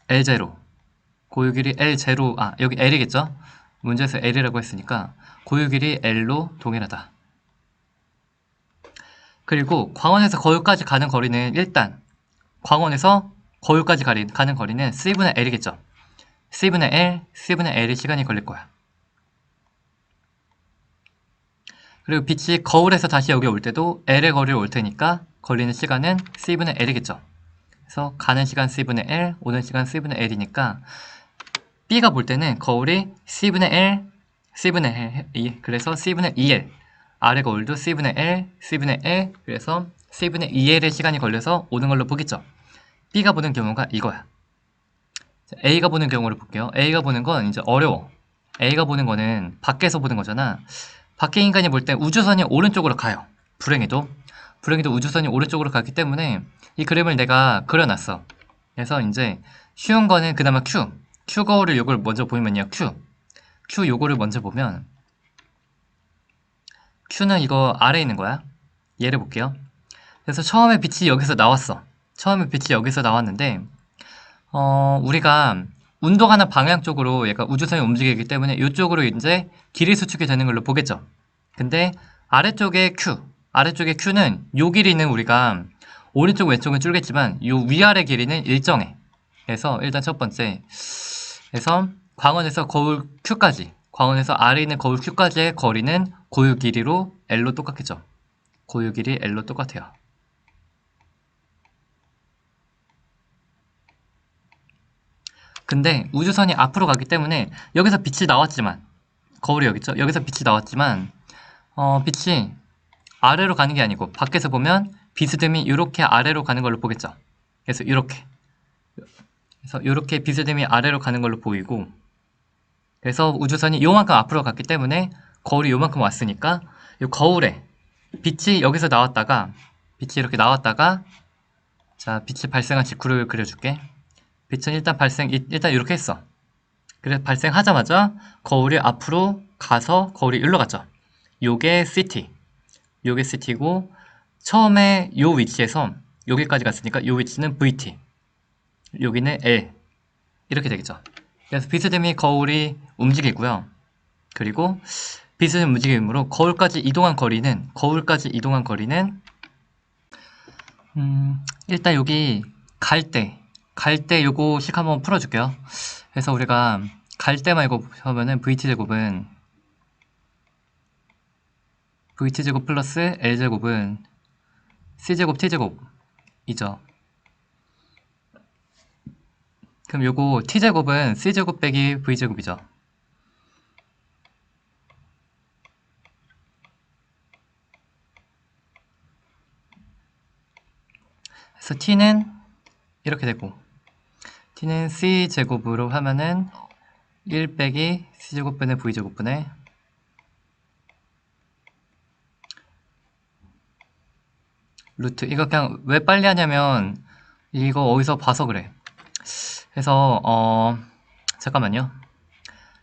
L0, 고유 길이 L0, 여기 L이겠죠? 문제에서 L이라고 했으니까 고유 길이 L로 동일하다. 그리고 광원에서 거울까지 가는 거리는 일단 광원에서 거울까지 가는 거리는 C분의 L이겠죠. C분의 L의 시간이 걸릴 거야. 그리고 빛이 거울에서 다시 여기 올 때도 L의 거리를 올 테니까 걸리는 시간은 C분의 L이겠죠. 그래서 가는 시간 C분의 L, 오는 시간 C분의 L이니까 B가 볼 때는 거울이 C분의 L, 그래서 C분의 2L, 아래 거울도 C분의 L, 그래서 C분의 2L의 시간이 걸려서 오는 걸로 보겠죠. B가 보는 경우가 이거야. A가 보는 경우를 볼게요. A가 보는 건 이제 어려워. A가 보는 거는 밖에서 보는 거잖아. 밖에 인간이 볼 때 우주선이 오른쪽으로 가요. 불행히도 우주선이 오른쪽으로 가기 때문에 이 그림을 내가 그려놨어. 그래서 이제 쉬운 거는 그나마 Q 거울을 요걸 먼저 보면요. Q 요거를 먼저 보면 Q는 이거 아래에 있는 거야. 얘를 볼게요. 그래서 처음에 빛이 여기서 나왔는데 우리가 운동하는 방향 쪽으로 약간 우주선이 움직이기 때문에 이쪽으로 이제 길이 수축이 되는 걸로 보겠죠. 근데 아래쪽에 Q는 요 길이는 우리가 오른쪽 왼쪽은 줄겠지만 요 위아래 길이는 일정해. 그래서 일단 첫 번째, 그래서 광원에서 거울 Q까지, 광원에서 아래에 있는 거울 Q까지의 거리는 고유 길이로 L로 똑같겠죠. 고유 길이 L로 똑같아요. 근데 우주선이 앞으로 가기 때문에 여기서 빛이 나왔지만, 거울이 여기 있죠? 여기서 빛이 나왔지만 빛이 아래로 가는 게 아니고 밖에서 보면 비스듬히 이렇게 아래로 가는 걸로 보겠죠. 그래서 이렇게 비스듬히 아래로 가는 걸로 보이고, 그래서 우주선이 요만큼 앞으로 갔기 때문에 거울이 요만큼 왔으니까 이 거울에 빛이 여기서 나왔다가 빛이 이렇게 나왔다가 자, 빛이 발생한 직후를 그려줄게. 빛은 일단 일단 이렇게 했어. 그래, 발생하자마자 거울이 앞으로 가서 거울이 일로 갔죠. 요게 CT. 요게 CT고, 처음에 요 위치에서 여기까지 갔으니까 요 위치는 VT. 여기는 L. 이렇게 되겠죠. 그래서 비스듬히 거울이 움직이고요. 그리고 빛은 움직임으로 거울까지 이동한 거리는 일단 여기 갈 때 요거씩 한번 풀어줄게요. 그래서 우리가 갈 때만 이거 하면은 VT제곱은 VT제곱 플러스 L제곱은 C제곱 T제곱이죠. 그럼 요거 T제곱은 C제곱 빼기 V제곱이죠. 그래서 T는 이렇게 되고, T는 C제곱으로 하면은 1 빼기 C제곱분의 V제곱분의 루트. 이거 그냥 왜 빨리 하냐면 이거 어디서 봐서 그래. 그래서 잠깐만요.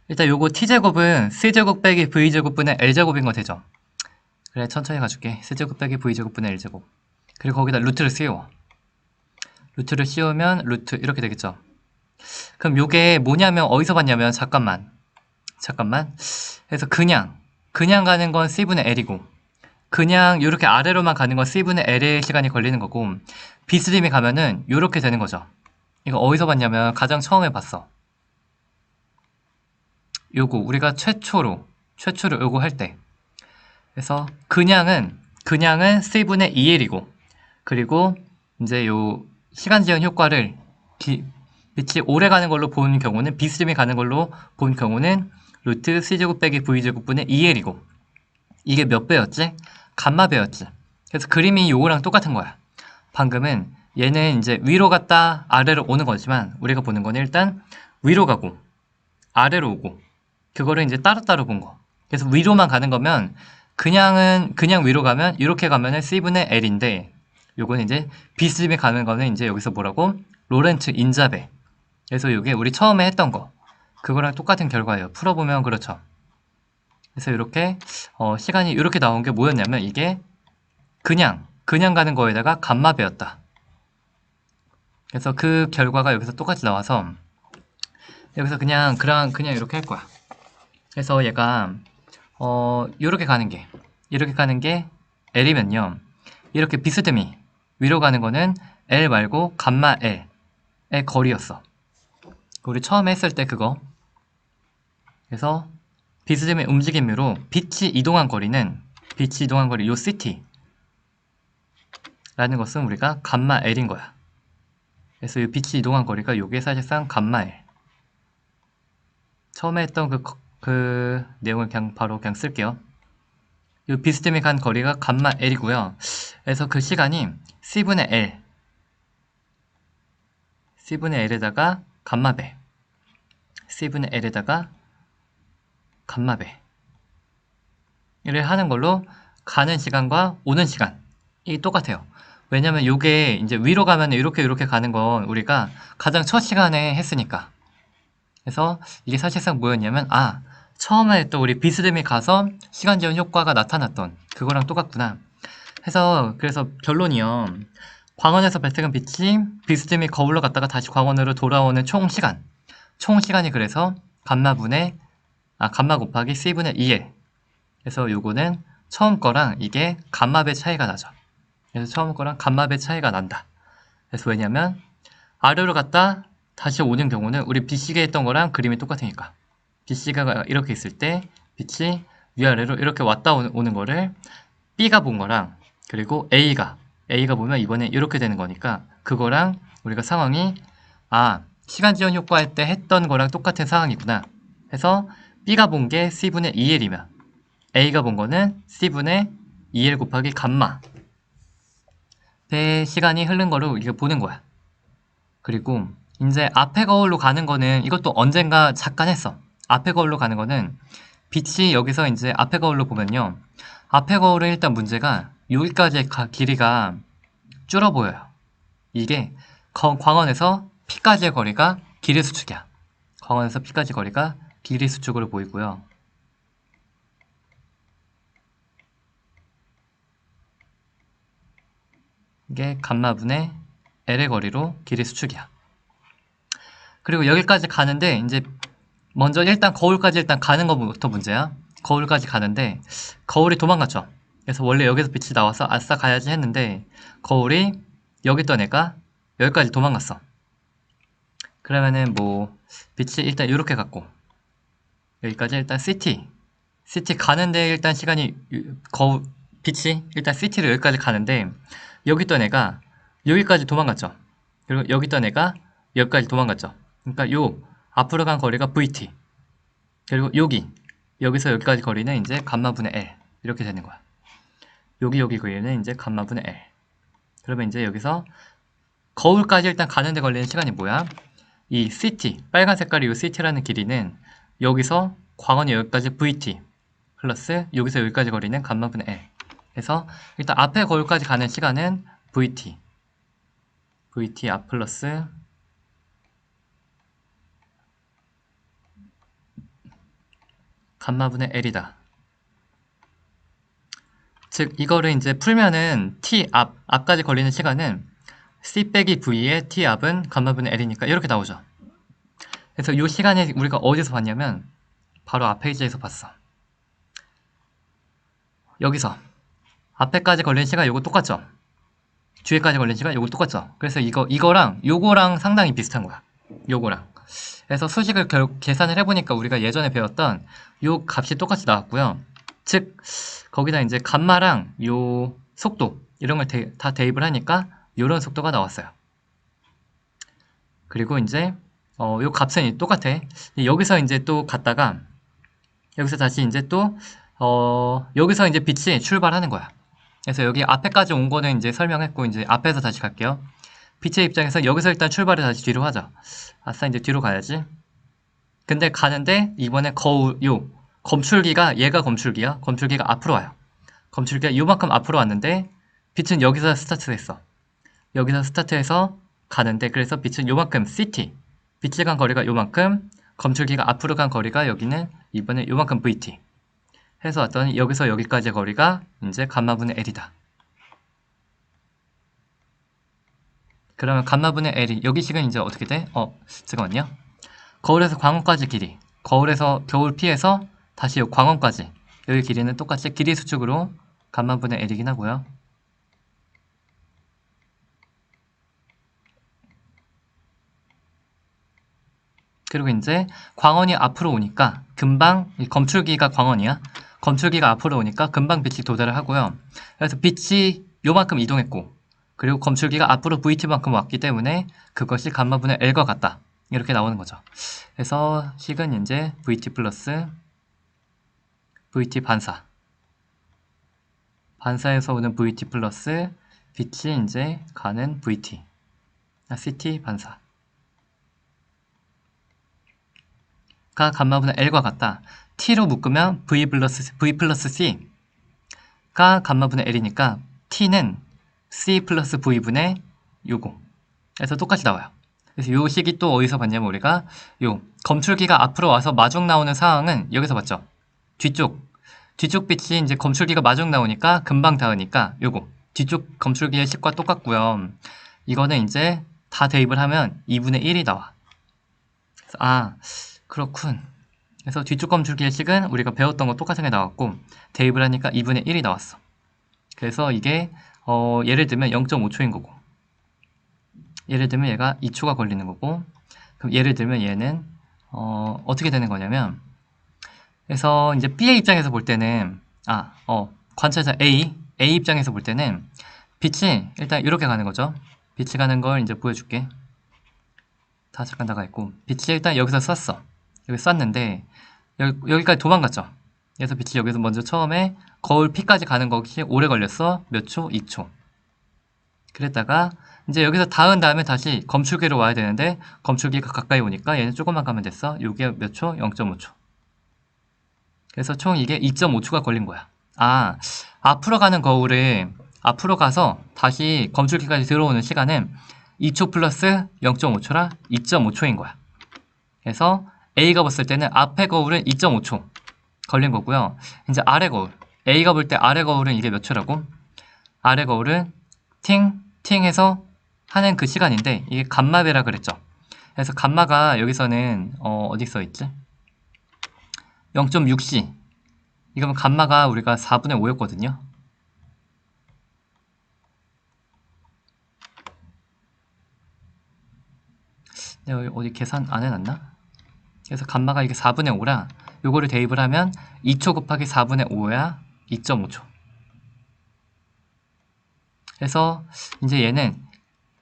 일단 요거 T제곱은 C제곱 빼기 V제곱분의 L제곱인 거 되죠. 그래, 천천히 가줄게. C제곱 빼기 V제곱분의 L제곱. 그리고 거기다 루트를 씌워. 루트를 씌우면 루트 이렇게 되겠죠. 그럼 요게 뭐냐면 어디서 봤냐면 잠깐만. 그래서 그냥 가는 건 C분의 L이고, 그냥 요렇게 아래로만 가는 건 C분의 L의 시간이 걸리는 거고, 비스듬히 가면은 요렇게 되는 거죠. 이거 어디서 봤냐면 가장 처음에 봤어. 요거 우리가 최초로 요거 할 때. 그래서 그냥은 C분의 2L이고, 그리고 이제 요 시간 지연 효과를 빛이 오래 가는 걸로 본 경우는, 비스듬히 가는 걸로 본 경우는 루트 C제곱 빼기 V제곱분의 2L이고, 이게 몇 배였지? 감마 배였지. 그래서 그림이 요거랑 똑같은 거야. 방금은 얘는 이제 위로 갔다 아래로 오는 거지만, 우리가 보는 거는 일단 위로 가고 아래로 오고, 그거를 이제 따로따로 본 거. 그래서 위로만 가는 거면 그냥 위로 가면 이렇게 가면은 C분의 L인데, 요거는 이제 비스듬히 가는 거는 이제 여기서 뭐라고? 로렌츠 인자배. 그래서 요게 우리 처음에 했던 거, 그거랑 똑같은 결과예요. 풀어보면 그렇죠. 그래서 이렇게 시간이 이렇게 나온 게 뭐였냐면, 이게 그냥 가는 거에다가 감마배였다. 그래서 그 결과가 여기서 똑같이 나와서 여기서 그냥 이렇게 할 거야. 그래서 얘가 이렇게 가는 게 L이면요, 이렇게 비스듬히 위로 가는 거는 L 말고 감마 L의 거리였어. 우리 처음에 했을 때 그거. 그래서 비스듬히 움직임으로 빛이 이동한 거리 요 CT 라는 것은 우리가 감마 L인 거야. 그래서 이 빛이 이동한 거리가 요게 사실상 감마 L. 처음에 했던 그 내용을 바로 쓸게요. 이 비스듬히 간 거리가 감마 L이고요. 그래서 그 시간이 C분의 L에다가 감마배. C분의 L에다가 감마배. 이를 하는 걸로 가는 시간과 오는 시간이 똑같아요. 왜냐면 요게 이제 위로 가면 이렇게 가는 건 우리가 가장 첫 시간에 했으니까. 그래서 이게 사실상 뭐였냐면, 처음에 또 우리 비스듬히 가서 시간 지연 효과가 나타났던 그거랑 똑같구나. 그래서 결론이요. 광원에서 발생한 빛이 비스듬히 거울로 갔다가 다시 광원으로 돌아오는 총 시간이 그래서 감마 곱하기 C분의 2L. 그래서 요거는 처음 거랑 이게 감마배 차이가 나죠. 그래서 처음 거랑 감마배 차이가 난다. 그래서 왜냐면 아래로 갔다 다시 오는 경우는 우리 B씨가 했던 거랑 그림이 똑같으니까, B씨가 이렇게 있을 때 빛이 위아래로 이렇게 왔다 오는 거를 B가 본 거랑, 그리고 A가 보면 이번에 이렇게 되는 거니까 그거랑 우리가 상황이 시간 지연 효과할 때 했던 거랑 똑같은 상황이구나 해서 B가 본 게 C분의 2L이면 A가 본 거는 C분의 2L 곱하기 감마 배 시간이 흐른 거를 우리가 보는 거야. 그리고 이제 앞에 거울로 가는 거는 이것도 언젠가 잠깐 했어. 앞에 거울로 가는 거는 빛이 여기서 이제 앞에 거울로 보면요, 앞에 거울은 일단 문제가 여기까지의 길이가 줄어 보여요. 이게 광원에서 P까지의 거리가 길이 수축이야. 광원에서 P까지 거리가 길이 수축으로 보이고요. 이게 감마분의 L의 거리로 길이 수축이야. 그리고 여기까지 가는데 이제 먼저 일단 거울까지 일단 가는 것부터 문제야. 거울까지 가는데 거울이 도망갔죠. 그래서 원래 여기서 빛이 나와서 아싸 가야지 했는데 거울이 여기 있던 애가 여기까지 도망갔어. 그러면은 뭐 빛이 일단 이렇게 갔고 여기까지 일단 CT 가는데 일단 시간이 빛이 일단 CT로 여기까지 가는데 여기 있던 애가 여기까지 도망갔죠. 그리고 여기 있던 애가 여기까지 도망갔죠. 그러니까 요 앞으로 간 거리가 VT 그리고 여기서 여기까지 거리는 이제 감마분의 L 이렇게 되는 거야. 여기 거리는 이제 감마분의 L. 그러면 이제 여기서 거울까지 일단 가는데 걸리는 시간이 뭐야? 이 CT 빨간 색깔이 이 CT라는 길이는 여기서 광원이 여기까지 VT 플러스 여기서 여기까지 거리는 감마분의 L. 그래서 일단 앞에 거울까지 가는 시간은 VT 앞 플러스 감마분의 L이다. 즉 이거를 이제 풀면은 T 앞까지 걸리는 시간은 C 빼기 V의 T 앞은 감마분의 L이니까 이렇게 나오죠. 그래서 이 시간에 우리가 어디서 봤냐면 바로 앞 페이지에서 봤어. 여기서 앞에까지 걸리는 시간 요거 똑같죠? 뒤에까지 걸리는 시간 요거 똑같죠? 그래서 이거랑 요거랑 상당히 비슷한 거야. 요거랑. 그래서 수식을 계산을 해보니까 우리가 예전에 배웠던 요 값이 똑같이 나왔고요. 즉 거기다 이제 감마랑 요 속도 이런 걸 다 대입을 하니까 요런 속도가 나왔어요. 그리고 이제 요 값은 똑같아. 여기서 이제 또 갔다가 여기서 다시 이제 또 여기서 이제 빛이 출발하는 거야. 그래서 여기 앞에까지 온 거는 이제 설명했고 이제 앞에서 다시 갈게요. 빛의 입장에서 여기서 일단 출발을 다시 뒤로 하자. 아싸 이제 뒤로 가야지. 근데 가는데 이번에 검출기가 얘가 검출기야. 검출기가 앞으로 와요. 검출기가 요만큼 앞으로 왔는데 빛은 여기서 스타트했어. 여기서 스타트해서 가는데 그래서 빛은 요만큼 CT 빛이 간 거리가 요만큼 검출기가 앞으로 간 거리가 여기는 이번에 요만큼 VT 해서 왔더니 여기서 여기까지의 거리가 이제 감마분의 L이다. 그러면 감마분의 L이 여기 식은 이제 어떻게 돼? 잠깐만요. 거울에서 광원까지 길이 거울에서 겨울 피해서 다시 광원까지 여기 길이는 똑같이 길이 수축으로 감마분의 L이긴 하고요. 그리고 이제 광원이 앞으로 오니까 금방 검출기가 광원이야. 검출기가 앞으로 오니까 금방 빛이 도달을 하고요. 그래서 빛이 요만큼 이동했고 그리고 검출기가 앞으로 VT만큼 왔기 때문에 그것이 감마분의 L과 같다. 이렇게 나오는 거죠. 그래서 식은 이제 VT 플러스 VT 반사에서 오는 VT 플러스 빛이 이제 가는 VT CT 반사 가 감마분의 L과 같다. T로 묶으면 V 플러스 C가 감마분의 L이니까 T는 C 플러스 V분의 요거. 그래서 똑같이 나와요. 그래서 요 식이 또 어디서 봤냐면 우리가 요 검출기가 앞으로 와서 마중 나오는 상황은 여기서 봤죠. 뒤쪽 빛이 이제 검출기가 마중 나오니까 금방 닿으니까 요거 뒤쪽 검출기의 식과 똑같고요. 이거는 이제 다 대입을 하면 2분의 1이 나와. 그래서 그렇군. 그래서 뒤쪽 검출기의 식은 우리가 배웠던 거 똑같은 게 나왔고 대입을 하니까 2분의 1이 나왔어. 그래서 이게 예를 들면 0.5초인 거고 예를 들면 얘가 2초가 걸리는 거고 그럼 예를 들면 얘는 어떻게 되는 거냐면 그래서 이제 B의 입장에서 볼 때는 관찰자 A 입장에서 볼 때는 빛이 일단 이렇게 가는 거죠. 빛이 가는 걸 이제 보여줄게. 다 잠깐 나가 있고 빛이 일단 여기서 쐈어. 여기 쐈는데 여기까지 도망갔죠. 그래서 빛이 여기서 먼저 처음에 거울 P까지 가는 것이 오래 걸렸어. 몇 초? 2초. 그랬다가 이제 여기서 닿은 다음에 다시 검출기로 와야 되는데 검출기가 가까이 오니까 얘는 조금만 가면 됐어. 이게 몇 초? 0.5초. 그래서 총 이게 2.5초가 걸린 거야. 앞으로 가는 거울을 앞으로 가서 다시 검출기까지 들어오는 시간은 2초 플러스 0.5초라 2.5초인 거야. 그래서 A가 봤을 때는 앞에 거울은 2.5초 걸린 거고요. 이제 아래 거울. A가 볼 때 아래 거울은 이게 몇 초라고? 아래 거울은 팅 해서 하는 그 시간인데 이게 감마배라 그랬죠. 그래서 감마가 여기서는 어디 써 있지? 0.6C. 이거면 감마가 우리가 4분의 5였거든요. 내가 어디 계산 안 해놨나? 그래서 감마가 이게 4분의 5라 요거를 대입을 하면 2초 곱하기 4분의 5야 2.5초. 그래서 이제 얘는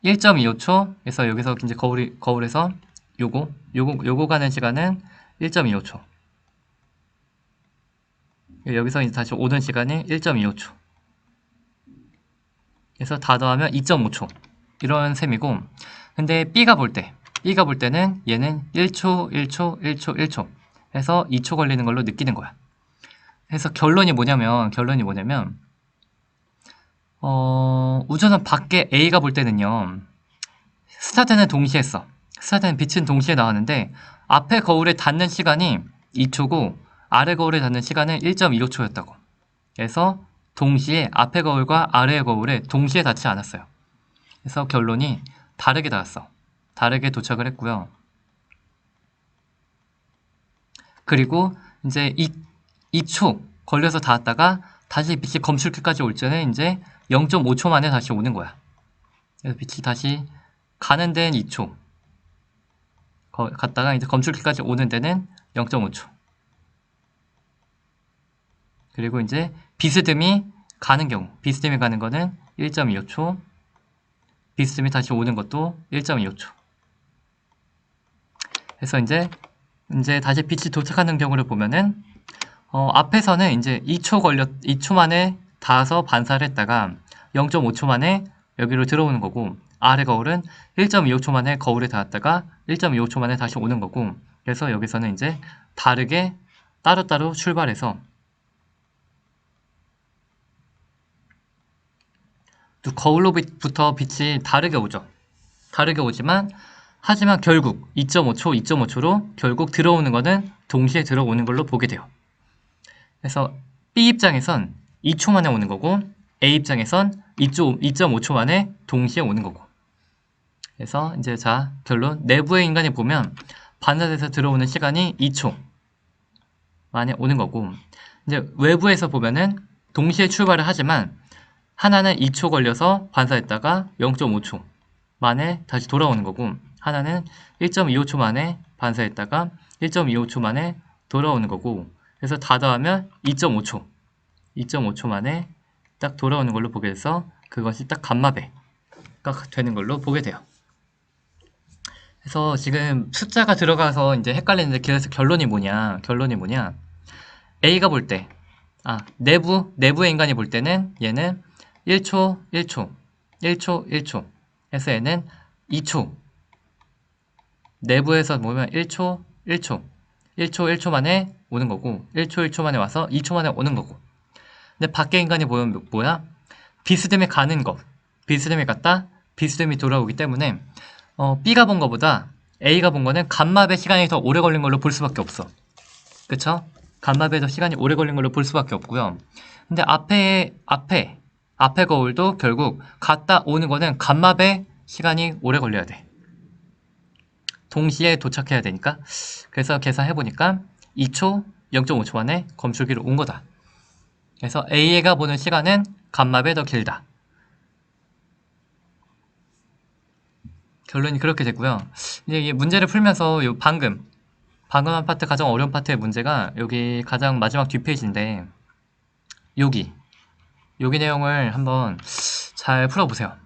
1.25초. 그래서 여기서 이제 거울에서 요거 가는 시간은 1.25초. 여기서 이제 다시 오는 시간이 1.25초. 그래서 다 더하면 2.5초. 이런 셈이고, 근데 B가 볼 때는 얘는 1초, 1초, 1초, 1초 해서 2초 걸리는 걸로 느끼는 거야. 그래서 결론이 뭐냐면 우선은 밖에 A가 볼 때는요, 스타트는 동시에 했어. 스타트는 빛은 동시에 나왔는데 앞에 거울에 닿는 시간이 2초고 아래 거울에 닿는 시간은 1.25초였다고. 그래서 동시에 앞에 거울과 아래 거울에 동시에 닿지 않았어요. 그래서 결론이 다르게 닿았어. 다르게 도착을 했고요. 그리고 이제 2초 걸려서 닿았다가 다시 빛이 검출기까지 올 때는 이제 0.5초 만에 다시 오는 거야. 그래서 빛이 다시 가는 데는 2초 갔다가 이제 검출기까지 오는 데는 0.5초. 그리고 이제 비스듬히 가는 거는 1.25초. 비스듬히 다시 오는 것도 1.25초. 그래서 이제 다시 빛이 도착하는 경우를 보면은 앞에서는 이제 2초 만에 닿아서 반사를 했다가 0.5초 만에 여기로 들어오는 거고, 아래 거울은 1.25초 만에 거울에 닿았다가 1.25초 만에 다시 오는 거고, 그래서 여기서는 이제 다르게 따로따로 출발해서 또 거울로부터 빛이 다르게 오죠. 다르게 오지만 하지만 결국 2.5초로 결국 들어오는 거는 동시에 들어오는 걸로 보게 돼요. 그래서 B 입장에선 2초 만에 오는 거고 A 입장에선 2.5초 만에 동시에 오는 거고. 그래서 이제 자 결론, 내부의 인간이 보면 반사돼서 들어오는 시간이 2초 만에 오는 거고, 이제 외부에서 보면은 동시에 출발을 하지만 하나는 2초 걸려서 반사했다가 0.5초 만에 다시 돌아오는 거고, 하나는 1.25초 만에 반사했다가 1.25초 만에 돌아오는 거고, 그래서 다 더하면 2.5초 만에 딱 돌아오는 걸로 보게 돼서 그것이 딱 감마배가 되는 걸로 보게 돼요. 그래서 지금 숫자가 들어가서 이제 헷갈리는데, 그래서 결론이 뭐냐? A가 볼 때, 내부의 인간이 볼 때는 얘는 1초 해서 얘는 2초. 내부에서 보면 1초 만에 오는 거고, 1초 만에 와서 2초 만에 오는 거고. 근데 밖에 인간이 보면 뭐야? 비스듬히 가는 거. 비스듬히 갔다, 비스듬히 돌아오기 때문에 B가 본 거보다 A가 본 거는 감마배 시간이 더 오래 걸린 걸로 볼 수밖에 없어. 그쵸? 감마배에서 시간이 오래 걸린 걸로 볼 수밖에 없고요. 근데 앞에 거울도 결국 갔다 오는 거는 감마배 시간이 오래 걸려야 돼. 동시에 도착해야 되니까. 그래서 계산해보니까 2초, 0.5초 만에 검출기로 온 거다. 그래서 A가 보는 시간은 감마배 더 길다. 결론이 그렇게 됐고요. 이제 이 문제를 풀면서 요 방금 한 파트, 가장 어려운 파트의 문제가 여기 가장 마지막 뒷페이지인데, 여기 내용을 한번 잘 풀어보세요.